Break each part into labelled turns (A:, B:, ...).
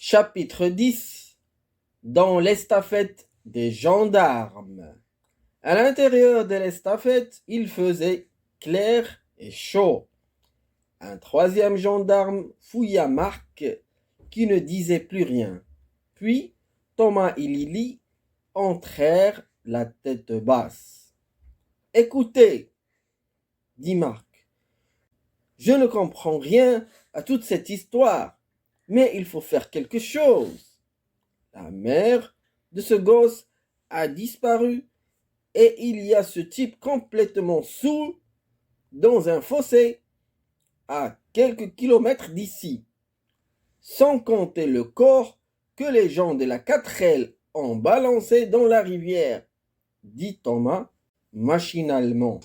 A: Chapitre 10. Dans l'estafette des gendarmes. À l'intérieur de l'estafette, il faisait clair et chaud. Un troisième gendarme fouilla Marc, qui ne disait plus rien. Puis Thomas et Lily entrèrent la tête basse. « Écoutez, dit Marc, je ne comprends rien à toute cette histoire, mais il faut faire quelque chose. La mère de ce gosse a disparu et il y a ce type complètement saoul dans un fossé à quelques kilomètres d'ici, sans compter le corps que les gens de la 4L ont balancé dans la rivière, dit Thomas machinalement.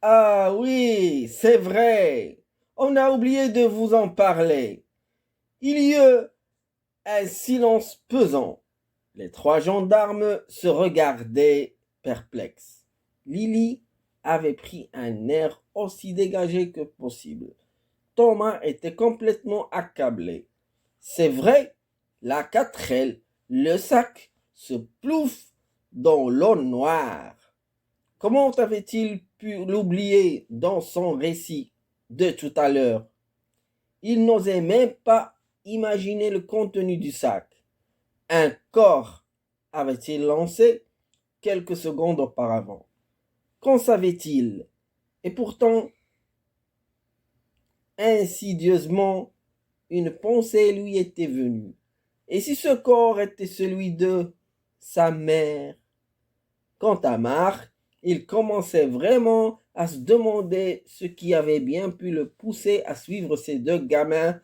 A: Ah oui, c'est vrai, on a oublié de vous en parler. Il y eut un silence pesant. Les trois gendarmes se regardaient perplexes. Lily avait pris un air aussi dégagé que possible. Thomas était complètement accablé. C'est vrai, la 4L, le sac, se plouffe dans l'eau noire. Comment avait-il pu l'oublier dans son récit de tout à l'heure? Il n'osait même pas imaginer le contenu du sac. Un corps avait-il lancé quelques secondes auparavant? Qu'en savait-il? Et pourtant, insidieusement, une pensée lui était venue. Et si ce corps était celui de sa mère? Quant à Marc, il commençait vraiment à se demander ce qui avait bien pu le pousser à suivre ces deux gamins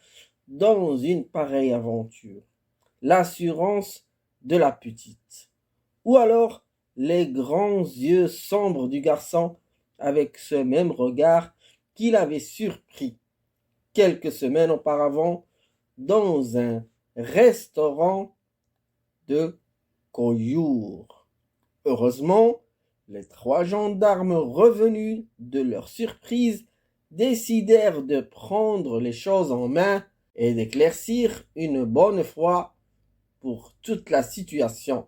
A: dans une pareille aventure. L'assurance de la petite. Ou alors les grands yeux sombres du garçon avec ce même regard qu'il avait surpris quelques semaines auparavant dans un restaurant de Collioure. Heureusement, les trois gendarmes revenus de leur surprise décidèrent de prendre les choses en main et d'éclaircir une bonne fois pour toute la situation.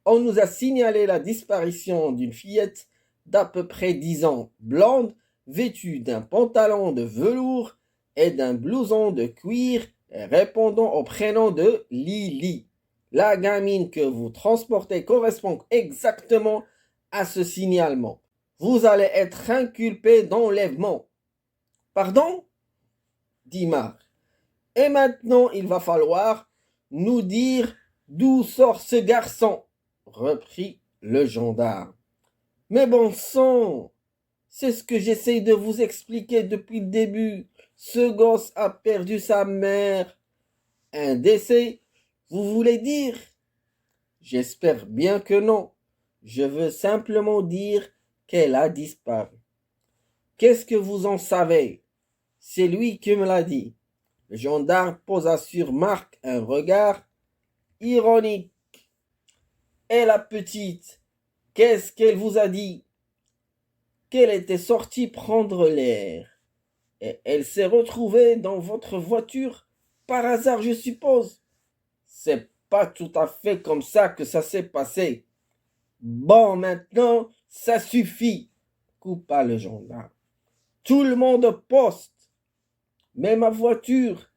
A: On nous a signalé la disparition d'une fillette d'à peu près 10 ans, blonde, vêtue d'un pantalon de velours et d'un blouson de cuir et répondant au prénom de Lily. La gamine que vous transportez correspond exactement à ce signalement. Vous allez être inculpé d'enlèvement. Pardon? Dit Marc. Et maintenant, il va falloir nous dire d'où sort ce garçon, reprit le gendarme. Mais bon sang, c'est ce que j'essaye de vous expliquer depuis le début. Ce gosse a perdu sa mère. Un décès, vous voulez dire? J'espère bien que non. Je veux simplement dire qu'elle a disparu. Qu'est-ce que vous en savez? C'est lui qui me l'a dit. Le gendarme posa sur Marc un regard ironique. Et la petite, qu'est-ce qu'elle vous a dit? Qu'elle était sortie prendre l'air. Et elle s'est retrouvée dans votre voiture par hasard, je suppose. C'est pas tout à fait comme ça que ça s'est passé. Bon, maintenant, ça suffit, coupa le gendarme. Tout le monde poste. Mais ma voiture,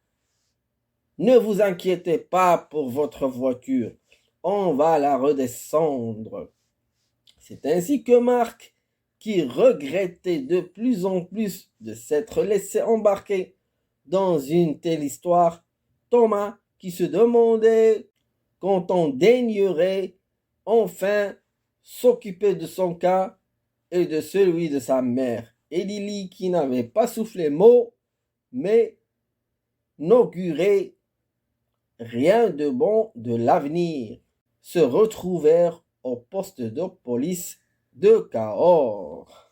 A: ne vous inquiétez pas pour votre voiture. On va la redescendre. C'est ainsi que Marc, qui regrettait de plus en plus de s'être laissé embarquer dans une telle histoire, Thomas, qui se demandait quand on daignerait enfin s'occuper de son cas et de celui de sa mère, et Lily, qui n'avait pas soufflé mot, mais n'augurait rien de bon de l'avenir, se retrouvèrent au poste de police de Cahors.